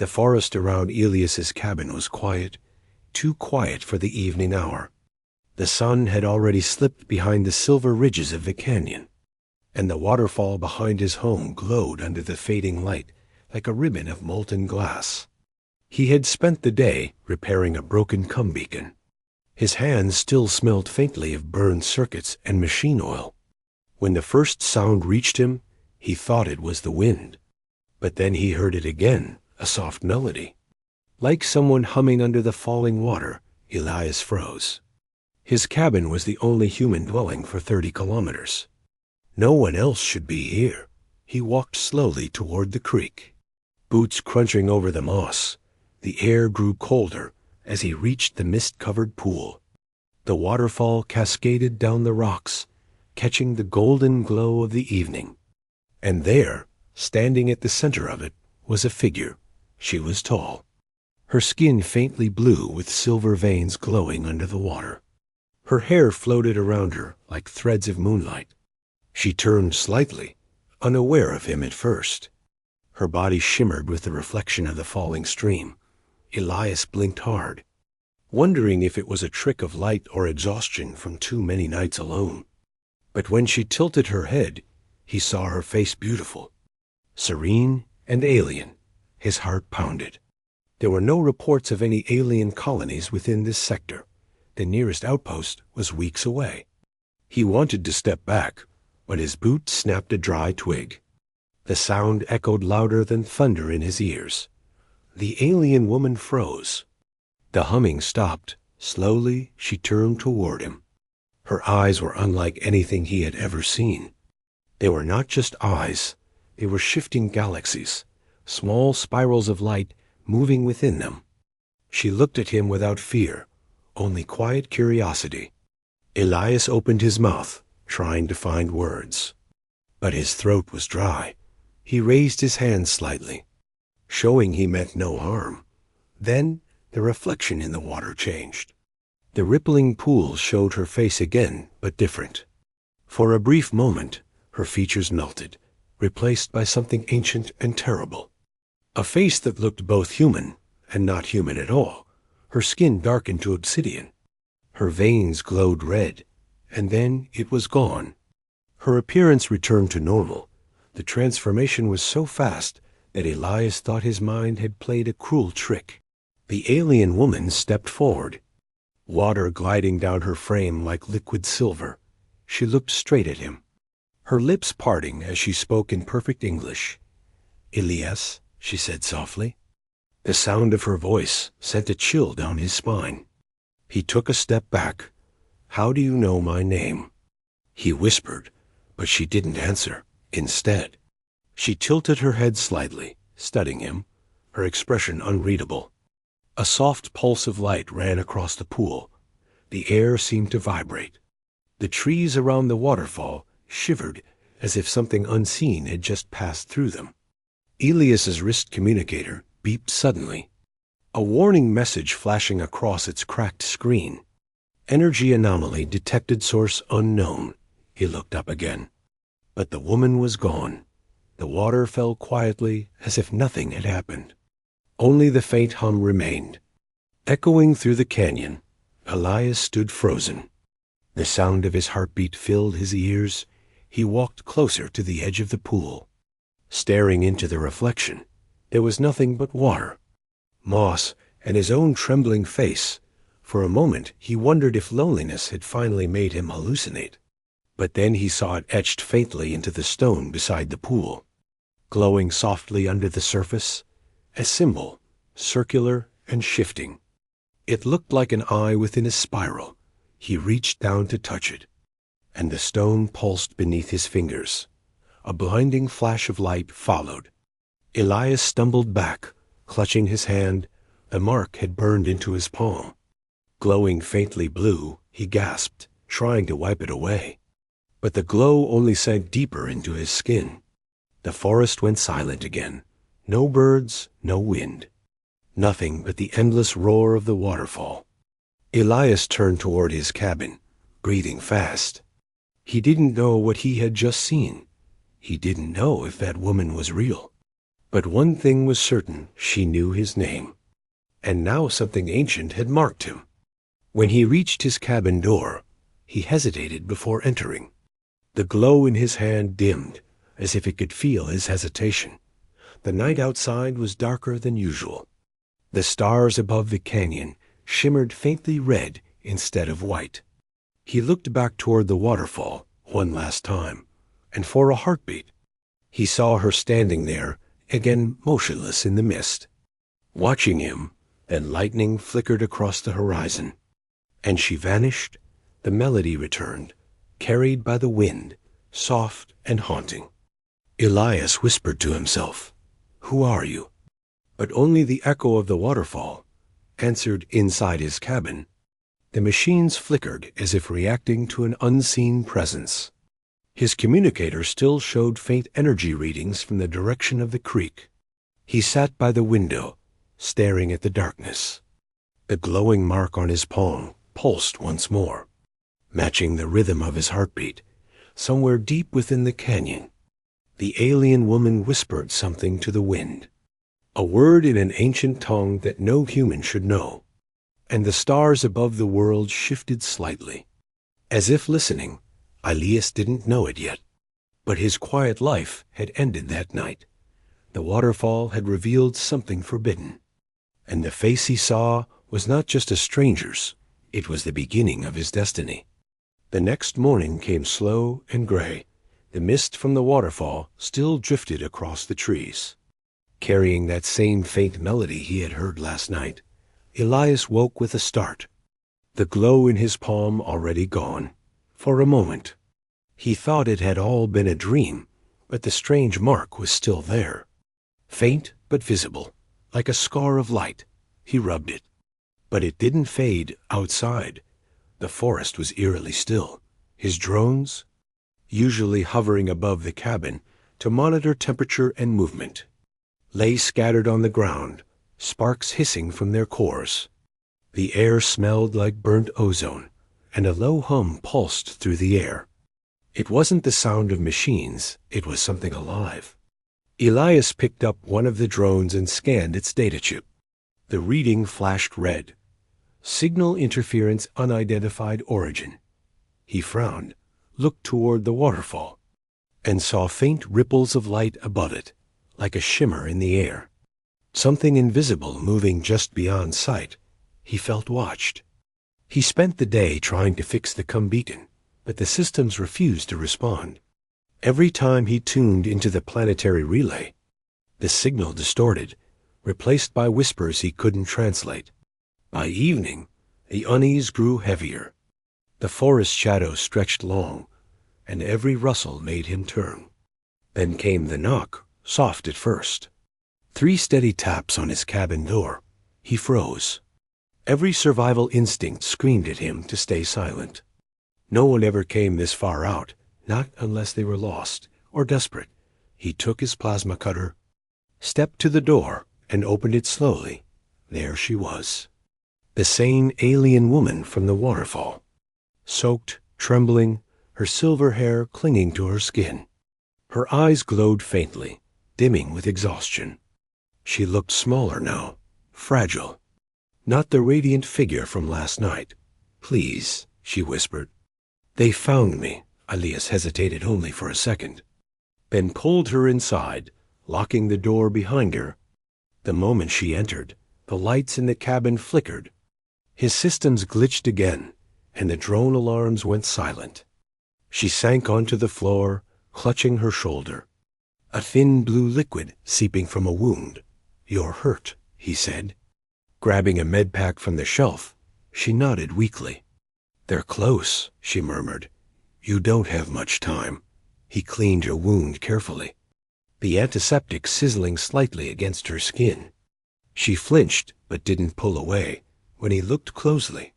The forest around Elias's cabin was quiet, too quiet for the evening hour. The sun had already slipped behind the silver ridges of the canyon, and the waterfall behind his home glowed under the fading light like a ribbon of molten glass. He had spent the day repairing a broken beacon. His hands still smelled faintly of burned circuits and machine oil. When the first sound reached him, he thought it was the wind. But then he heard it again, a soft melody. Like someone humming under the falling water, Elias froze. His cabin was the only human dwelling for 30 kilometers. No one else should be here. He walked slowly toward the creek. Boots crunching over the moss, the air grew colder as he reached the mist-covered pool. The waterfall cascaded down the rocks, catching the golden glow of the evening. And there, standing at the center of it, was a figure. She was tall. Her skin faintly blue with silver veins glowing under the water. Her hair floated around her like threads of moonlight. She turned slightly, unaware of him at first. Her body shimmered with the reflection of the falling stream. Elias blinked hard, wondering if it was a trick of light or exhaustion from too many nights alone. But when she tilted her head, he saw her face beautiful, serene and alien. His heart pounded. There were no reports of any alien colonies within this sector. The nearest outpost was weeks away. He wanted to step back, but his boot snapped a dry twig. The sound echoed louder than thunder in his ears. The alien woman froze. The humming stopped. Slowly, she turned toward him. Her eyes were unlike anything he had ever seen. They were not just eyes. They were shifting galaxies, small spirals of light moving within them. She looked at him without fear, only quiet curiosity. Elias opened his mouth, trying to find words. But his throat was dry. He raised his hand slightly, showing he meant no harm. Then the reflection in the water changed. The rippling pool showed her face again, but different. For a brief moment, her features melted, replaced by something ancient and terrible. A face that looked both human and not human at all. Her skin darkened to obsidian. Her veins glowed red, and then it was gone. Her appearance returned to normal. The transformation was so fast that Elias thought his mind had played a cruel trick. The alien woman stepped forward, water gliding down her frame like liquid silver. She looked straight at him, her lips parting as she spoke in perfect English. "Elias," she said softly. The sound of her voice sent a chill down his spine. He took a step back. "How do you know my name?" He whispered, but she didn't answer. Instead, she tilted her head slightly, studying him, her expression unreadable. A soft pulse of light ran across the pool. The air seemed to vibrate. The trees around the waterfall shivered as if something unseen had just passed through them. Elias's wrist communicator beeped suddenly, a warning message flashing across its cracked screen. Energy anomaly detected, source unknown. He looked up again. But the woman was gone. The water fell quietly as if nothing had happened. Only the faint hum remained. Echoing through the canyon, Elias stood frozen. The sound of his heartbeat filled his ears. He walked closer to the edge of the pool. Staring into the reflection, there was nothing but water, moss, and his own trembling face. For a moment he wondered if loneliness had finally made him hallucinate. But then he saw it etched faintly into the stone beside the pool, glowing softly under the surface, a symbol, circular and shifting. It looked like an eye within a spiral. He reached down to touch it, and the stone pulsed beneath his fingers. A blinding flash of light followed. Elias stumbled back, clutching his hand. The mark had burned into his palm. Glowing faintly blue, he gasped, trying to wipe it away. But the glow only sank deeper into his skin. The forest went silent again. No birds, no wind. Nothing but the endless roar of the waterfall. Elias turned toward his cabin, breathing fast. He didn't know what he had just seen. He didn't know if that woman was real. But one thing was certain, she knew his name. And now something ancient had marked him. When he reached his cabin door, he hesitated before entering. The glow in his hand dimmed, as if it could feel his hesitation. The night outside was darker than usual. The stars above the canyon shimmered faintly red instead of white. He looked back toward the waterfall one last time, and for a heartbeat, he saw her standing there, again motionless in the mist. Watching him, then lightning flickered across the horizon, and she vanished. The melody returned, carried by the wind, soft and haunting. Elias whispered to himself, "Who are you?" But only the echo of the waterfall answered inside his cabin. The machines flickered as if reacting to an unseen presence. His communicator still showed faint energy readings from the direction of the creek. He sat by the window, staring at the darkness. The glowing mark on his palm pulsed once more, matching the rhythm of his heartbeat. Somewhere deep within the canyon, the alien woman whispered something to the wind, a word in an ancient tongue that no human should know, and the stars above the world shifted slightly. As if listening, Elias didn't know it yet, but his quiet life had ended that night. The waterfall had revealed something forbidden, and the face he saw was not just a stranger's, it was the beginning of his destiny. The next morning came slow and gray. The mist from the waterfall still drifted across the trees, carrying that same faint melody he had heard last night. Elias woke with a start, the glow in his palm already gone. For a moment, he thought it had all been a dream, but the strange mark was still there. Faint but visible, like a scar of light. He rubbed it. But it didn't fade outside. The forest was eerily still. His drones, usually hovering above the cabin to monitor temperature and movement, lay scattered on the ground, sparks hissing from their cores. The air smelled like burnt ozone, and a low hum pulsed through the air. It wasn't the sound of machines, it was something alive. Elias picked up one of the drones and scanned its data chip. The reading flashed red. Signal interference, unidentified origin. He frowned, looked toward the waterfall, and saw faint ripples of light above it, like a shimmer in the air. Something invisible moving just beyond sight. He felt watched. He spent the day trying to fix the beacon, but the systems refused to respond. Every time he tuned into the planetary relay, the signal distorted, replaced by whispers he couldn't translate. By evening, the unease grew heavier. The forest shadows stretched long, and every rustle made him turn. Then came the knock, soft at first. 3 steady taps on his cabin door. He froze. Every survival instinct screamed at him to stay silent. No one ever came this far out, not unless they were lost or desperate. He took his plasma cutter, stepped to the door, and opened it slowly. There she was. The same alien woman from the waterfall. Soaked, trembling, her silver hair clinging to her skin. Her eyes glowed faintly, dimming with exhaustion. She looked smaller now, fragile. Not the radiant figure from last night. "Please," she whispered. "They found me." Elias hesitated only for a second, then pulled her inside, locking the door behind her. The moment she entered, the lights in the cabin flickered. His systems glitched again, and the drone alarms went silent. She sank onto the floor, clutching her shoulder. A thin blue liquid seeping from a wound. "You're hurt," he said. Grabbing a med pack from the shelf, she nodded weakly. "They're close," she murmured. "You don't have much time." He cleaned her wound carefully, the antiseptic sizzling slightly against her skin. She flinched but didn't pull away. When he looked closely,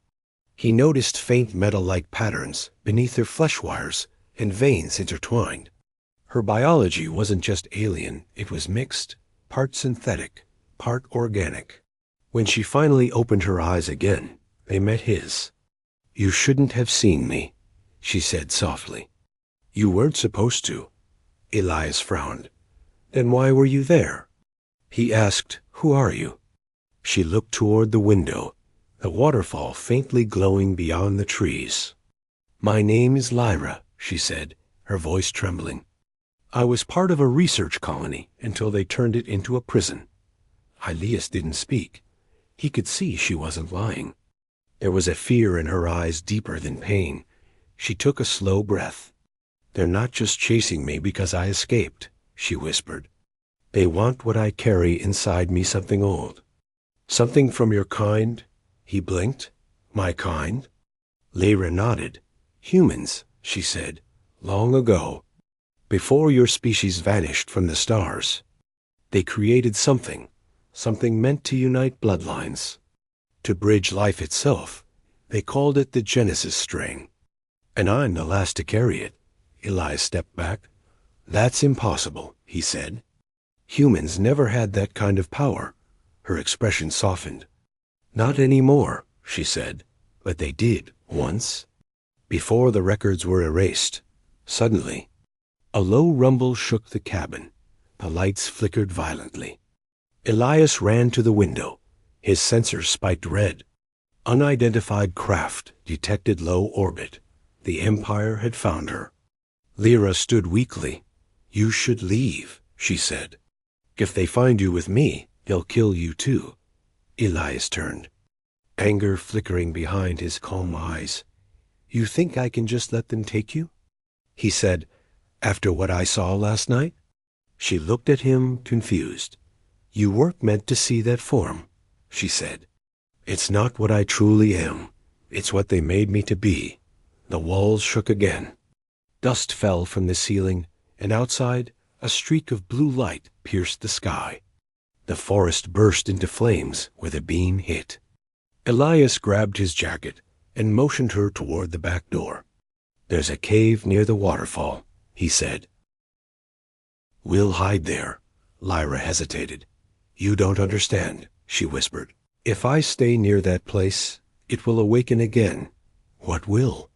he noticed faint metal-like patterns beneath her flesh wires and veins intertwined. Her biology wasn't just alien, it was mixed, part synthetic, part organic. When she finally opened her eyes again, they met his. "You shouldn't have seen me," she said softly. "You weren't supposed to." Elias frowned. "Then why were you there?" He asked, "Who are you?" She looked toward the window, the waterfall faintly glowing beyond the trees. "My name is Lyra," she said, her voice trembling. "I was part of a research colony until they turned it into a prison." Elias didn't speak. He could see she wasn't lying. There was a fear in her eyes deeper than pain. She took a slow breath. "They're not just chasing me because I escaped," she whispered. "They want what I carry inside me, something old." "Something from your kind?" He blinked. "My kind?" Lyra nodded. "Humans," she said. "Long ago. Before your species vanished from the stars. They created something meant to unite bloodlines. To bridge life itself. They called it the Genesis strain. And I'm the last to carry it." Elias stepped back. "That's impossible," he said. "Humans never had that kind of power." Her expression softened. "Not anymore," she said. "But they did, once. Before the records were erased." Suddenly, a low rumble shook the cabin. The lights flickered violently. Elias ran to the window. His sensors spiked red. Unidentified craft detected low orbit. The Empire had found her. Lyra stood weakly. "You should leave," she said. "If they find you with me, they'll kill you too." Elias turned, anger flickering behind his calm eyes. "You think I can just let them take you?" He said, "After what I saw last night?" She looked at him, confused. "You weren't meant to see that form," she said. "It's not what I truly am. It's what they made me to be." The walls shook again. Dust fell from the ceiling, and outside, a streak of blue light pierced the sky. The forest burst into flames where the beam hit. Elias grabbed his jacket and motioned her toward the back door. "There's a cave near the waterfall," he said. "We'll hide there." Lyra hesitated. "You don't understand," she whispered. "If I stay near that place, it will awaken again." "What will?"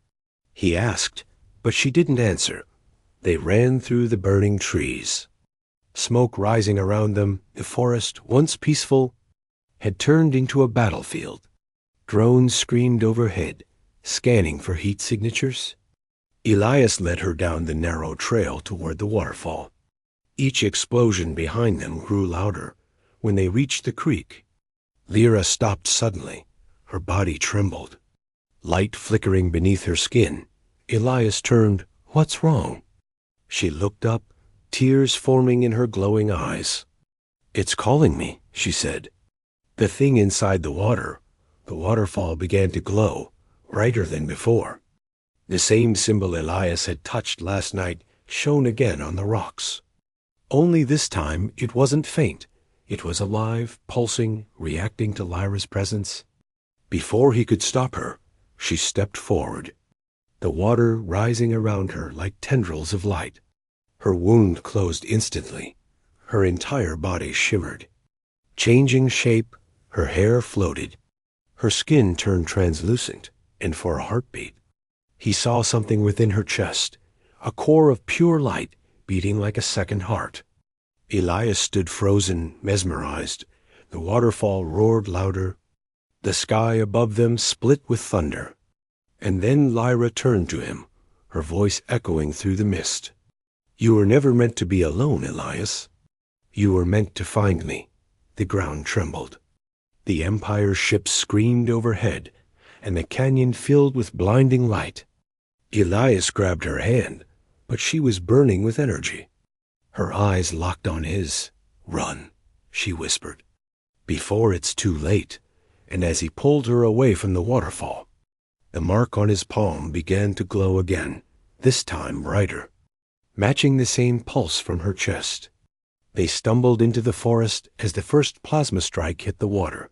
he asked, but she didn't answer. They ran through the burning trees. Smoke rising around them, the forest, once peaceful, had turned into a battlefield. Drones screamed overhead, scanning for heat signatures. Elias led her down the narrow trail toward the waterfall. Each explosion behind them grew louder. When they reached the creek, Lyra stopped suddenly. Her body trembled. Light flickering beneath her skin, Elias turned. "What's wrong?" She looked up, tears forming in her glowing eyes. "It's calling me," she said. The thing inside the waterfall began to glow, brighter than before. The same symbol Elias had touched last night shone again on the rocks. Only this time it wasn't faint. It was alive, pulsing, reacting to Lyra's presence. Before he could stop her, she stepped forward, the water rising around her like tendrils of light. Her wound closed instantly. Her entire body shimmered. Changing shape, her hair floated. Her skin turned translucent, and for a heartbeat, he saw something within her chest, a core of pure light beating like a second heart. Elias stood frozen, mesmerized. The waterfall roared louder. The sky above them split with thunder. And then Lyra turned to him, her voice echoing through the mist. "You were never meant to be alone, Elias. You were meant to find me." The ground trembled. The Empire's ships screamed overhead, and the canyon filled with blinding light. Elias grabbed her hand, but she was burning with energy. Her eyes locked on his. "Run," she whispered, "before it's too late." And as he pulled her away from the waterfall, the mark on his palm began to glow again, this time brighter, matching the same pulse from her chest. They stumbled into the forest as the first plasma strike hit the water.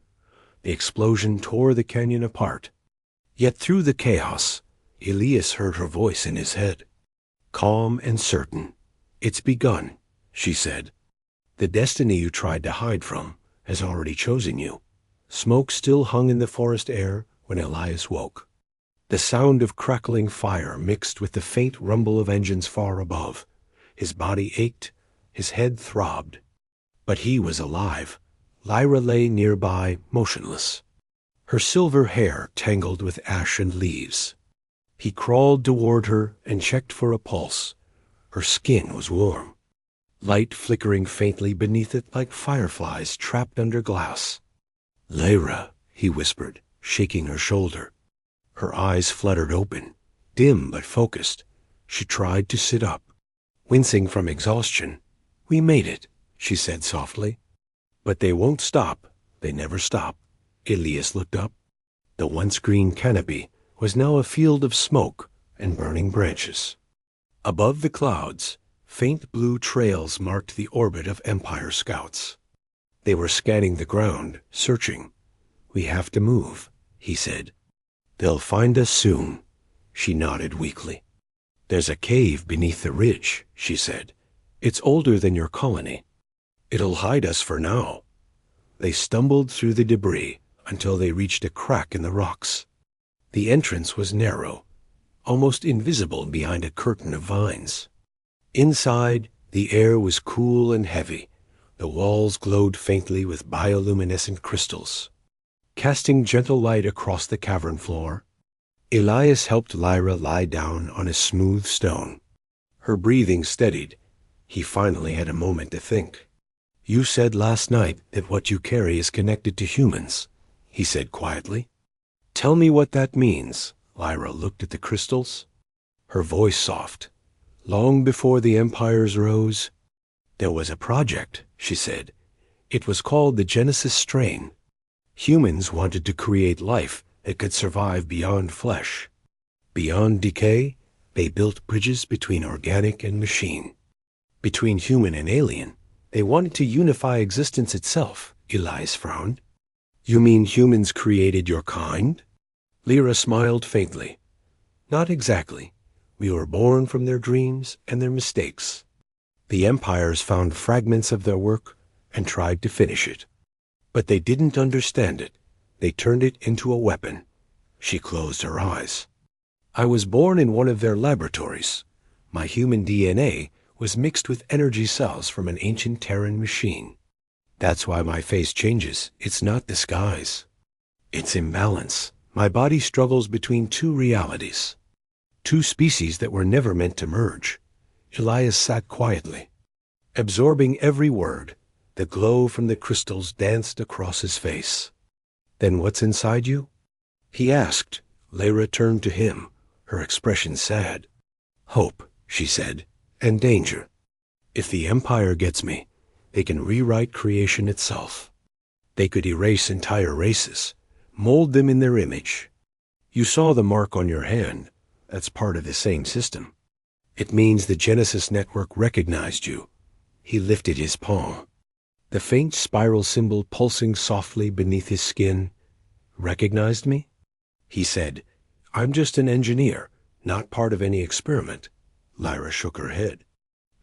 The explosion tore the canyon apart. Yet through the chaos, Elias heard her voice in his head, calm and certain. "It's begun," she said. "The destiny you tried to hide from has already chosen you." Smoke still hung in the forest air when Elias woke. The sound of crackling fire mixed with the faint rumble of engines far above. His body ached, his head throbbed. But he was alive. Lyra lay nearby, motionless, her silver hair tangled with ash and leaves. He crawled toward her and checked for a pulse. Her skin was warm, light flickering faintly beneath it like fireflies trapped under glass. "Lyra," he whispered, shaking her shoulder. Her eyes fluttered open, dim but focused. She tried to sit up, wincing from exhaustion. "We made it," she said softly. "But they won't stop. They never stop." Elias looked up. The once green canopy was now a field of smoke and burning branches. Above the clouds, faint blue trails marked the orbit of Empire scouts. They were scanning the ground, searching. "We have to move," he said. "They'll find us soon." She nodded weakly. "There's a cave beneath the ridge," she said. "It's older than your colony. It'll hide us for now." They stumbled through the debris until they reached a crack in the rocks. The entrance was narrow, almost invisible behind a curtain of vines. Inside, the air was cool and heavy. The walls glowed faintly with bioluminescent crystals, casting gentle light across the cavern floor. Elias helped Lyra lie down on a smooth stone. Her breathing steadied. He finally had a moment to think. "You said last night that what you carry is connected to humans," he said quietly. "Tell me what that means." Lyra looked at the crystals, her voice soft. "Long before the empires rose, there was a project," she said. "It was called the Genesis Strain. Humans wanted to create life that could survive beyond flesh. Beyond decay, they built bridges between organic and machine. Between human and alien, they wanted to unify existence itself." Elias frowned. "You mean humans created your kind?" Lyra smiled faintly. "Not exactly. We were born from their dreams and their mistakes. The empires found fragments of their work and tried to finish it. But they didn't understand it. They turned it into a weapon." She closed her eyes. "I was born in one of their laboratories. My human DNA was mixed with energy cells from an ancient Terran machine. That's why my face changes. It's not disguise. It's imbalance. My body struggles between two realities, two species that were never meant to merge." Elias sat quietly, absorbing every word. The glow from the crystals danced across his face. "Then what's inside you?" he asked. Lyra turned to him, her expression sad. "Hope," she said, "and danger. If the Empire gets me, they can rewrite creation itself. They could erase entire races, mold them in their image. You saw the mark on your hand. That's part of the same system. It means the Genesis network recognized you." He lifted his palm, the faint spiral symbol pulsing softly beneath his skin. "Recognized me?" he said. "I'm just an engineer, not part of any experiment." Lyra shook her head.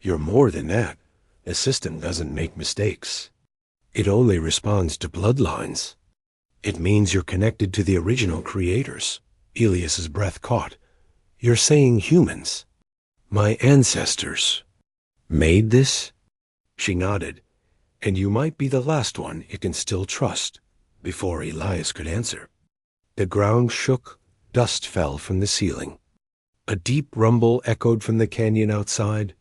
"You're more than that. The system doesn't make mistakes. It only responds to bloodlines. It means you're connected to the original creators." Elias's breath caught. "You're saying humans, my ancestors, made this?" She nodded. "And you might be the last one it can still trust." Before Elias could answer, the ground shook, dust fell from the ceiling. A deep rumble echoed from the canyon outside.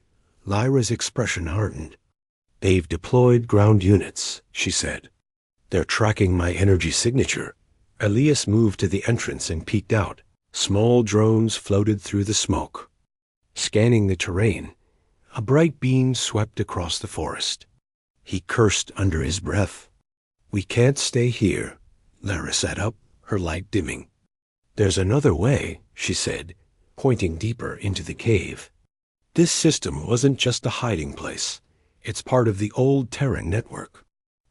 Lyra's expression hardened. "They've deployed ground units," she said. "They're tracking my energy signature." Elias moved to the entrance and peeked out. Small drones floated through the smoke, scanning the terrain. A bright beam swept across the forest. He cursed under his breath. "We can't stay here." Lyra sat up, her light dimming. "There's another way," she said, pointing deeper into the cave. "This system wasn't just a hiding place. It's part of the old Terran network.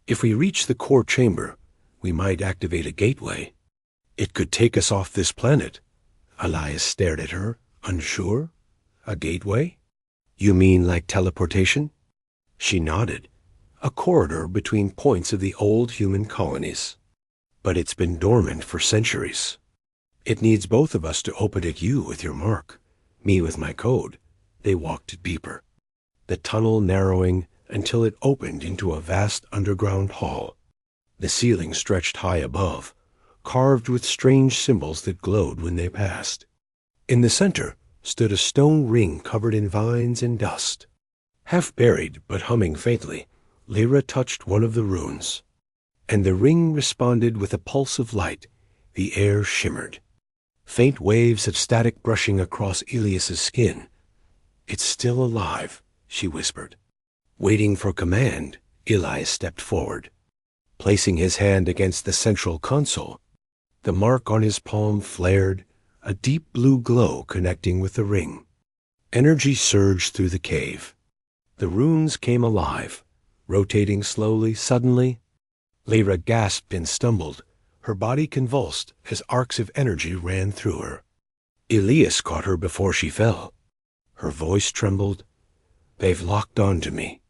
If we reach the core chamber, we might activate a gateway. It could take us off this planet." Elias stared at her, unsure. "A gateway? You mean like teleportation?" She nodded. "A corridor between points of the old human colonies. But it's been dormant for centuries. It needs both of us to open it, you with your mark, me with my code." They walked deeper, the tunnel narrowing until it opened into a vast underground hall. The ceiling stretched high above, carved with strange symbols that glowed when they passed. In the center stood a stone ring covered in vines and dust. Half buried but humming faintly, Lyra touched one of the runes, and the ring responded with a pulse of light. The air shimmered. Faint waves of static brushing across Elias's skin. "It's still alive," she whispered. Waiting for command, Elias stepped forward. Placing his hand against the central console, the mark on his palm flared, a deep blue glow connecting with the ring. Energy surged through the cave. The runes came alive, rotating slowly. Suddenly, Lyra gasped and stumbled. Her body convulsed as arcs of energy ran through her. Elias caught her before she fell. Her voice trembled. "They've locked onto me.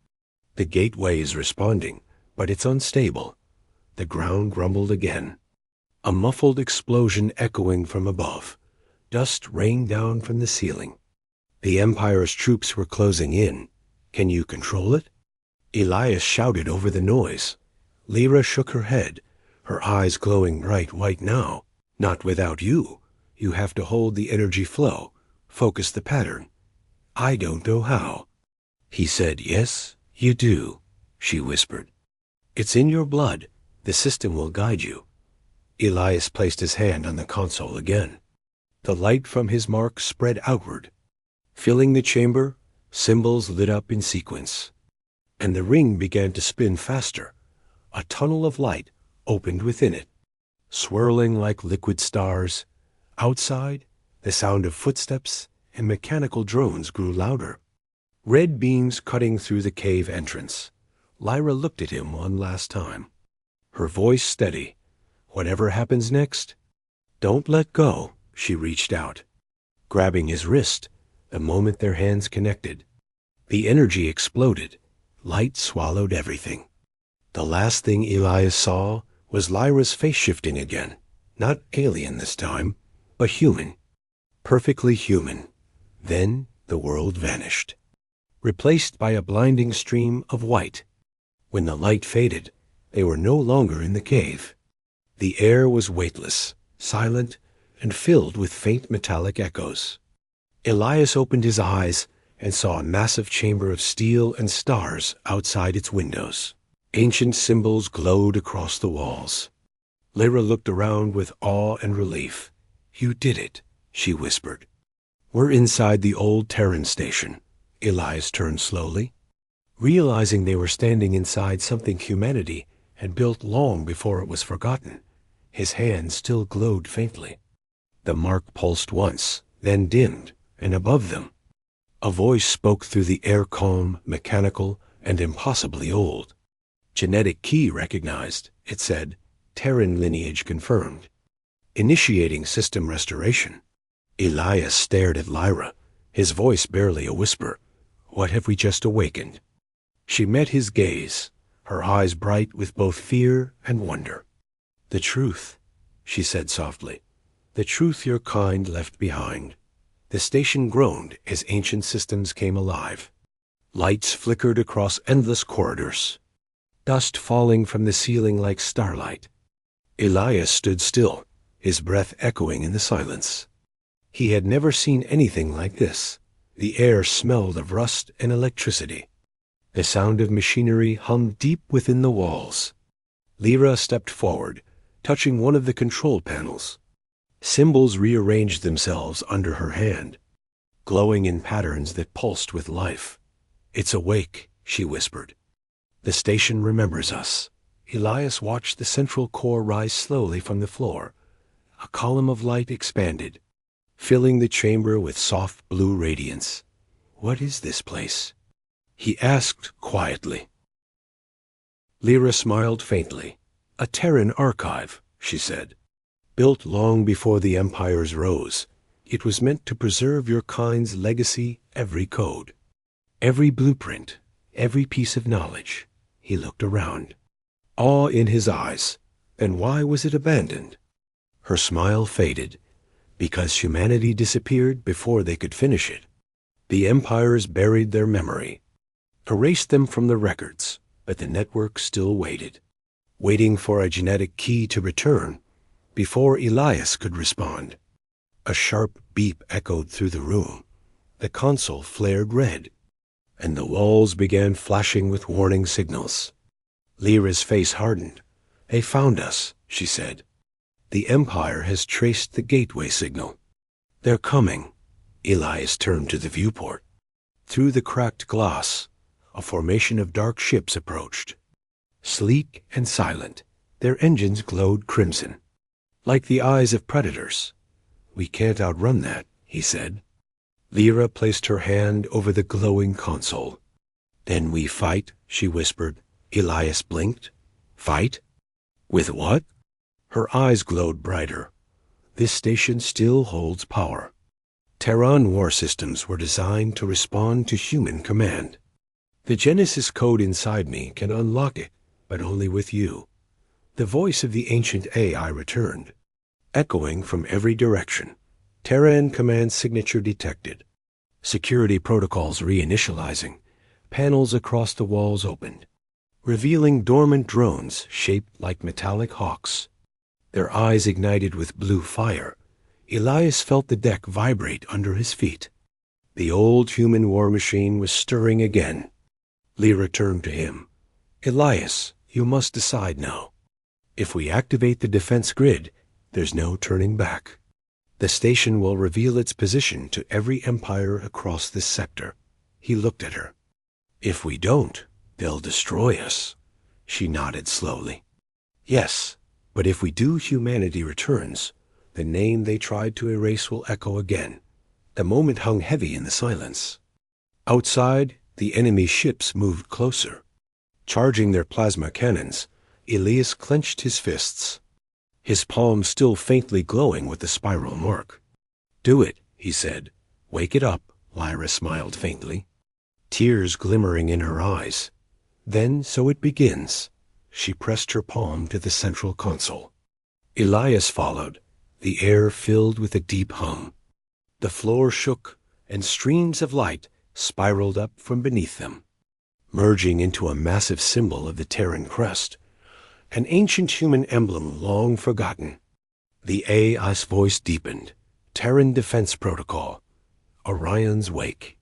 The gateway is responding, but it's unstable." The ground rumbled again. A muffled explosion echoing from above. Dust rained down from the ceiling. The Empire's troops were closing in. "Can you control it?" Elias shouted over the noise. Lyra shook her head, her eyes glowing bright white now. "Not without you. You have to hold the energy flow, focus the pattern." "I don't know how." He said, "Yes, you do," she whispered. "It's in your blood. The system will guide you." Elias placed his hand on the console again. The light from his mark spread outward. Filling the chamber, symbols lit up in sequence. And the ring began to spin faster. A tunnel of light opened within it, swirling like liquid stars. Outside, the sound of footsteps and mechanical drones grew louder. Red beams cutting through the cave entrance. Lyra looked at him one last time. Her voice steady. "Whatever happens next, don't let go." She reached out, grabbing his wrist the moment their hands connected. The energy exploded. Light swallowed everything. The last thing Elias saw was Lyra's face shifting again. Not alien this time, but human. Perfectly human. Then the world vanished, replaced by a blinding stream of white. When the light faded, they were no longer in the cave. The air was weightless, silent, and filled with faint metallic echoes. Elias opened his eyes and saw a massive chamber of steel and stars outside its windows. Ancient symbols glowed across the walls. Lyra looked around with awe and relief. "You did it," she whispered. "We're inside the old Terran station." Elias turned slowly, realizing they were standing inside something humanity had built long before it was forgotten. His hand still glowed faintly. The mark pulsed once, then dimmed, and above them, a voice spoke through the air, calm, mechanical, and impossibly old. "Genetic key recognized," it said. "Terran lineage confirmed. Initiating system restoration." Elias stared at Lyra, his voice barely a whisper. "What have we just awakened?" She met his gaze, her eyes bright with both fear and wonder. "The truth," she said softly. "The truth your kind left behind." The station groaned as ancient systems came alive. Lights flickered across endless corridors, dust falling from the ceiling like starlight. Elias stood still, his breath echoing in the silence. He had never seen anything like this. The air smelled of rust and electricity. The sound of machinery hummed deep within the walls. Lyra stepped forward, touching one of the control panels. Symbols rearranged themselves under her hand, glowing in patterns that pulsed with life. "It's awake," she whispered. "The station remembers us." Elias watched the central core rise slowly from the floor. A column of light expanded, filling the chamber with soft blue radiance. "What is this place?" he asked quietly. Lyra smiled faintly. "A Terran archive," she said. "Built long before the empires rose. It was meant to preserve your kind's legacy, every code, every blueprint, every piece of knowledge." He looked around, awe in his eyes. "Then why was it abandoned?" Her smile faded. "Because humanity disappeared before they could finish it. The empires buried their memory. erased them from the records, but the network still waited, waiting for a genetic key to return before Elias could respond. A sharp beep echoed through the room. The console flared red, and the walls began flashing with warning signals. Lyra's face hardened. "They found us," she said. "The Empire has traced the gateway signal. They're coming." Elias turned to the viewport. Through the cracked glass, a formation of dark ships approached. Sleek and silent, their engines glowed crimson, like the eyes of predators. "We can't outrun that," he said. Lyra placed her hand over the glowing console. "Then we fight," she whispered. Elias blinked. "Fight? With what?" Her eyes glowed brighter. "This station still holds power. Terran war systems were designed to respond to human command. The Genesis code inside me can unlock it, but only with you." The voice of the ancient AI returned, echoing from every direction. Terran command signature detected. Security protocols reinitializing. Panels across the walls opened, revealing dormant drones shaped like metallic hawks. Their eyes ignited with blue fire. Elias felt the deck vibrate under his feet. The old human war machine was stirring again. Lyra turned to him. "Elias, you must decide now. If we activate the defense grid, there's no turning back. The station will reveal its position to every empire across this sector." He looked at her. "If we don't, they'll destroy us." She nodded slowly. "Yes, but if we do, humanity returns. The name they tried to erase will echo again." The moment hung heavy in the silence. Outside, the enemy ships moved closer. Charging their plasma cannons, Elias clenched his fists, his palms still faintly glowing with the spiral mark. "Do it," he said. "Wake it up," Lyra smiled faintly, tears glimmering in her eyes. "Then so it begins." She pressed her palm to the central console. Elias followed, the air filled with a deep hum. The floor shook, and streams of light spiraled up from beneath them, merging into a massive symbol of the Terran crest, an ancient human emblem long forgotten. The AI's voice deepened. "Terran Defense Protocol. Orion's Wake.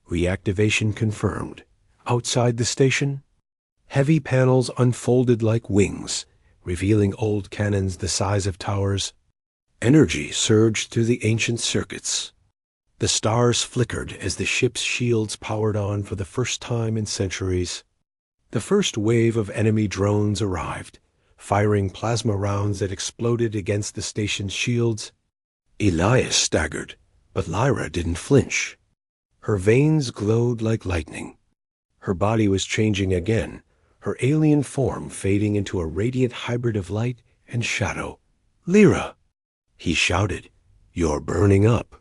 Reactivation confirmed." Outside the station, heavy panels unfolded like wings, revealing old cannons the size of towers. Energy surged through the ancient circuits. The stars flickered as the ship's shields powered on for the first time in centuries. The first wave of enemy drones arrived, firing plasma rounds that exploded against the station's shields. Elias staggered, but Lyra didn't flinch. Her veins glowed like lightning. Her body was changing again, her alien form fading into a radiant hybrid of light and shadow. "Lyra!" He shouted, "You're burning up."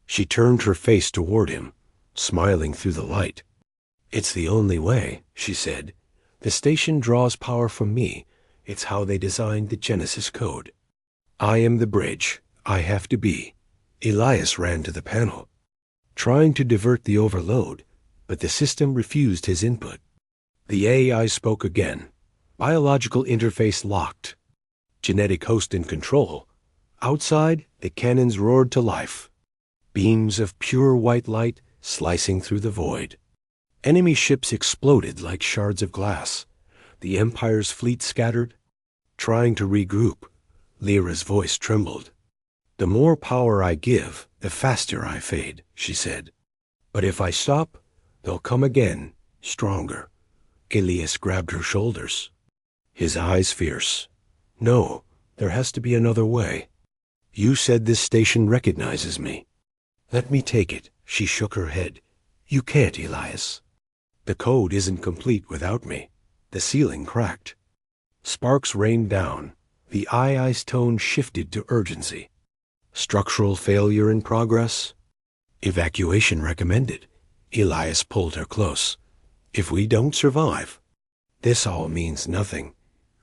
She turned her face toward him, smiling through the light. "It's the only way," she said. "The station draws power from me. It's how they designed the Genesis code. I am the bridge. I have to be." Elias ran to the panel, trying to divert the overload, but the system refused his input. The AI spoke again. Biological interface locked. Genetic host in control. Outside, the cannons roared to life. Beams of pure white light slicing through the void. Enemy ships exploded like shards of glass. The Empire's fleet scattered. Trying to regroup, Lyra's voice trembled. "The more power I give, the faster I fade," she said. "But if I stop, they'll come again, stronger." Elias grabbed her shoulders, his eyes fierce. "No, there has to be another way. You said this station recognizes me. Let me take it." She shook her head. "You can't, Elias. The code isn't complete without me." The ceiling cracked. Sparks rained down. The AI's tone shifted to urgency. "Structural failure in progress. Evacuation recommended." Elias pulled her close. "If we don't survive." "This all means nothing."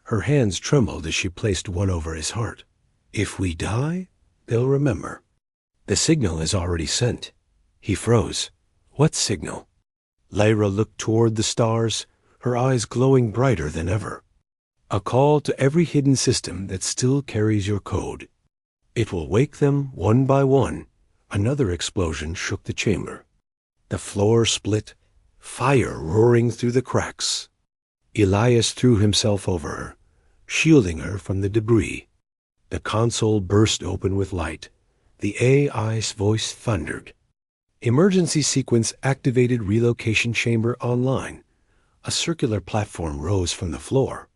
Her hands trembled as she placed one over his heart. "If we die, they'll remember. The signal is already sent." He froze. "What signal?" Lyra looked toward the stars, her eyes glowing brighter than ever. A call to every hidden system that still carries your code. It will wake them one by one. Another explosion shook the chamber. The floor split, fire roaring through the cracks. Elias threw himself over her, shielding her from the debris. The console burst open with light. The AI's voice thundered. Emergency sequence activated relocation chamber online. A circular platform rose from the floor.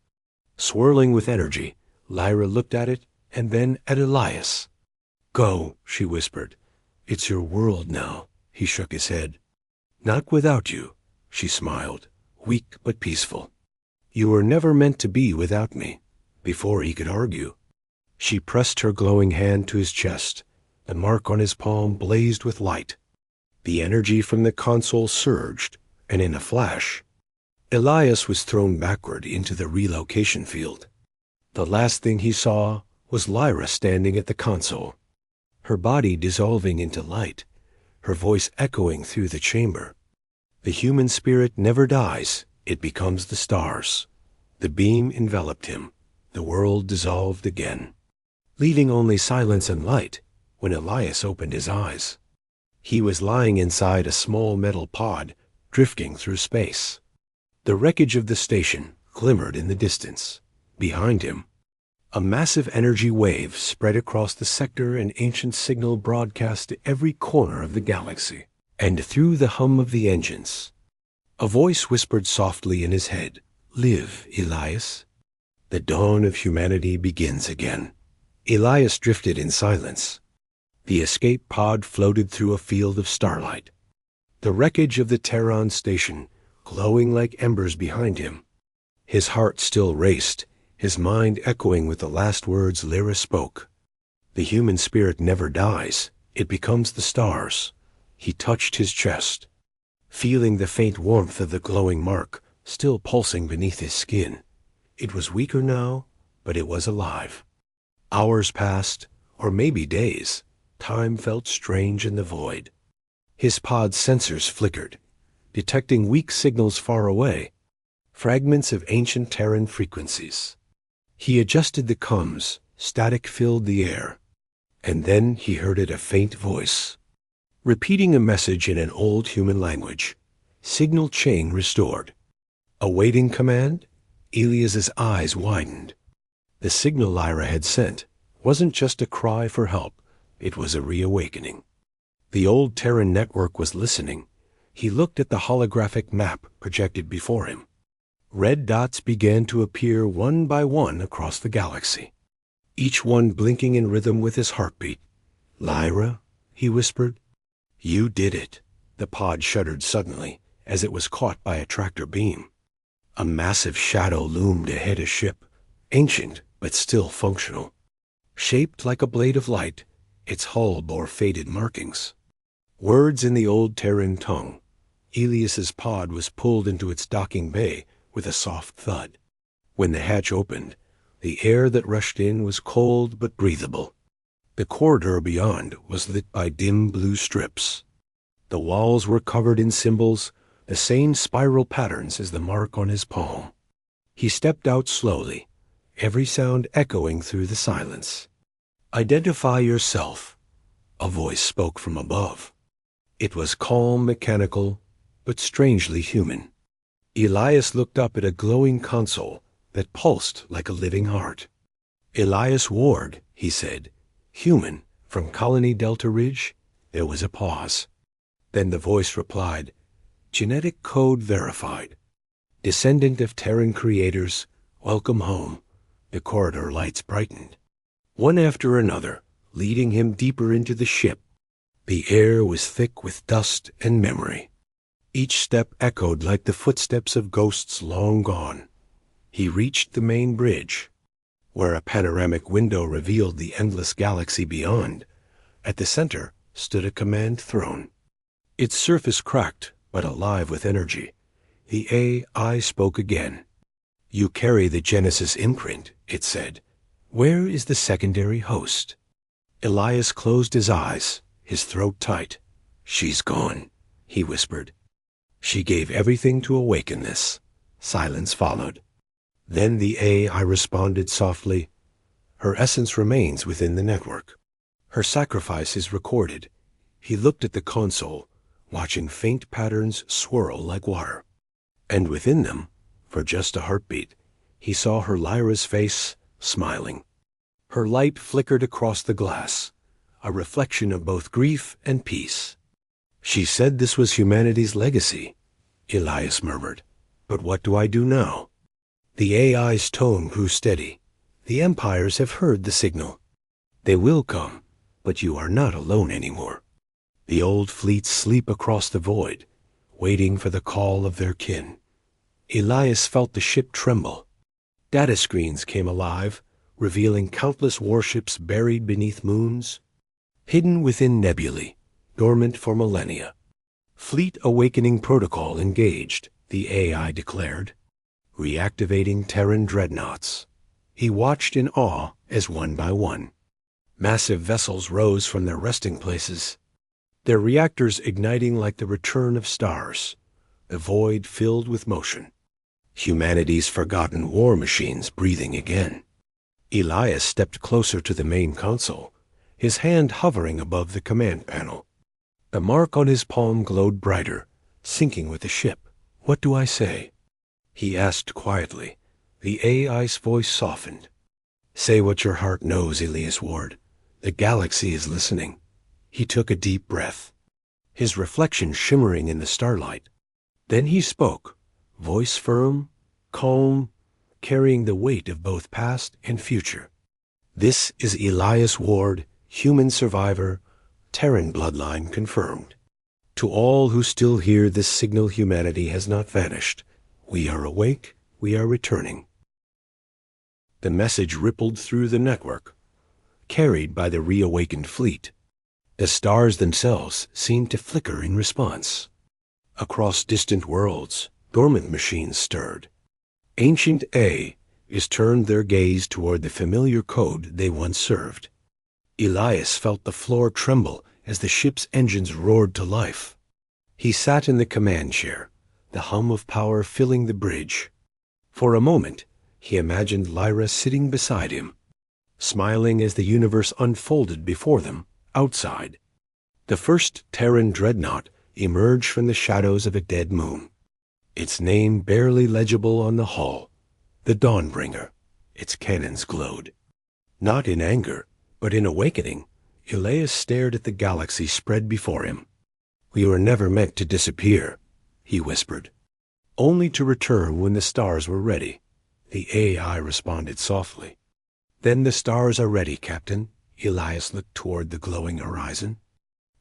Swirling with energy, Lyra looked at it and then at Elias. "Go," she whispered. "It's your world now." He shook his head. "Not without you," she smiled, weak but peaceful. "You were never meant to be without me." Before he could argue, she pressed her glowing hand to his chest. The mark on his palm blazed with light. The energy from the console surged, and in a flash, Elias was thrown backward into the relocation field. The last thing he saw was Lyra standing at the console, her body dissolving into light, her voice echoing through the chamber. The human spirit never dies, it becomes the stars. The beam enveloped him. The world dissolved again, leaving only silence and light when Elias opened his eyes. He was lying inside a small metal pod, drifting through space. The wreckage of the station glimmered in the distance. Behind him, a massive energy wave spread across the sector, an ancient signal broadcast to every corner of the galaxy. And through the hum of the engines, a voice whispered softly in his head, "Live, Elias. The dawn of humanity begins again." Elias drifted in silence. The escape pod floated through a field of starlight. The wreckage of the Terran station glowing like embers behind him. His heart still raced, his mind echoing with the last words Lyra spoke. The human spirit never dies, it becomes the stars. He touched his chest, feeling the faint warmth of the glowing mark still pulsing beneath his skin. It was weaker now, but it was alive. Hours passed, or maybe days. Time felt strange in the void. His pod's sensors flickered, detecting weak signals far away, fragments of ancient Terran frequencies. He adjusted the comms, static filled the air, and then he heard a faint voice, repeating a message in an old human language. Signal chain restored. Awaiting command? Elias's eyes widened. The signal Lyra had sent wasn't just a cry for help, it was a reawakening. The old Terran network was listening. He looked at the holographic map projected before him. Red dots began to appear one by one across the galaxy, each one blinking in rhythm with his heartbeat. "Lyra," he whispered. "You did it." The pod shuddered suddenly as it was caught by a tractor beam. A massive shadow loomed ahead of ship, ancient but still functional. Shaped like a blade of light, its hull bore faded markings. Words in the old Terran tongue. Elias's pod was pulled into its docking bay with a soft thud. When the hatch opened, the air that rushed in was cold but breathable. The corridor beyond was lit by dim blue strips. The walls were covered in symbols, the same spiral patterns as the mark on his palm. He stepped out slowly, every sound echoing through the silence. "Identify yourself," a voice spoke from above. It was calm, mechanical, but strangely human. Elias looked up at a glowing console that pulsed like a living heart. "Elias Ward," he said. "Human, from Colony Delta Ridge." There was a pause. Then the voice replied, "Genetic code verified. Descendant of Terran creators, welcome home." The corridor lights brightened, one after another, leading him deeper into the ship. The air was thick with dust and memory. Each step echoed like the footsteps of ghosts long gone. He reached the main bridge, where a panoramic window revealed the endless galaxy beyond. At the center stood a command throne. Its surface cracked, but alive with energy. The AI spoke again. "You carry the Genesis imprint," it said. "Where is the secondary host?" Elias closed his eyes, his throat tight. "She's gone," he whispered. She gave everything to awaken this. Silence followed. Then the AI responded softly, "Her essence remains within the network. Her sacrifice is recorded." He looked at the console, watching faint patterns swirl like water. And within them, for just a heartbeat, he saw her Lyra's face, smiling. Her light flickered across the glass, a reflection of both grief and peace. "She said this was humanity's legacy," Elias murmured. "But what do I do now?" The AI's tone grew steady. "The empires have heard the signal. They will come, but you are not alone anymore. The old fleets sleep across the void, waiting for the call of their kin." Elias felt the ship tremble. Data screens came alive, revealing countless warships buried beneath moons, hidden within nebulae, dormant for millennia. "Fleet awakening protocol engaged," the AI declared, reactivating Terran dreadnoughts. He watched in awe as one by one massive vessels rose from their resting places, their reactors igniting like the return of stars, the void filled with motion. Humanity's forgotten war machines breathing again. Elias stepped closer to the main console, his hand hovering above the command panel. The mark on his palm glowed brighter, syncing with the ship. "What do I say?" he asked quietly. The AI's voice softened. "Say what your heart knows, Elias Ward. The galaxy is listening." He took a deep breath, his reflection shimmering in the starlight. Then he spoke, voice firm, calm, carrying the weight of both past and future. "This is Elias Ward, human survivor, Terran bloodline confirmed. To all who still hear this signal, humanity has not vanished. We are awake, we are returning." The message rippled through the network, carried by the reawakened fleet. The stars themselves seemed to flicker in response. Across distant worlds, dormant machines stirred. Ancient A is turned their gaze toward the familiar code they once served. Elias felt the floor tremble as the ship's engines roared to life. He sat in the command chair, the hum of power filling the bridge. For a moment, he imagined Lyra sitting beside him, smiling as the universe unfolded before them, outside. The first Terran dreadnought emerged from the shadows of a dead moon, its name barely legible on the hull, the Dawnbringer. Its cannons glowed. Not in anger, but in awakening, Elias stared at the galaxy spread before him. "We were never meant to disappear," he whispered. "Only to return when the stars were ready," the AI responded softly. "Then the stars are ready, Captain." Elias looked toward the glowing horizon,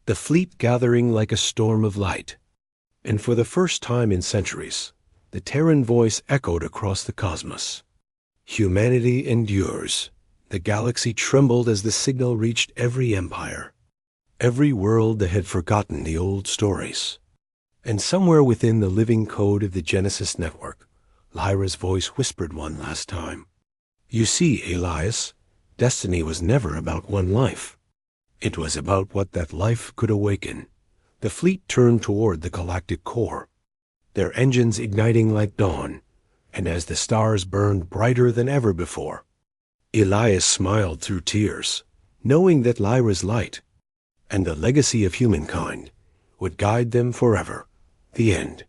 the fleet gathering like a storm of light. And for the first time in centuries, the Terran voice echoed across the cosmos. "Humanity endures." The galaxy trembled as the signal reached every empire, every world that had forgotten the old stories. And somewhere within the living code of the Genesis network, Lyra's voice whispered one last time, "You see, Elias, destiny was never about one life. It was about what that life could awaken." The fleet turned toward the galactic core, their engines igniting like dawn, and as the stars burned brighter than ever before, Elias smiled through tears, knowing that Lyra's light and the legacy of humankind would guide them forever. The end.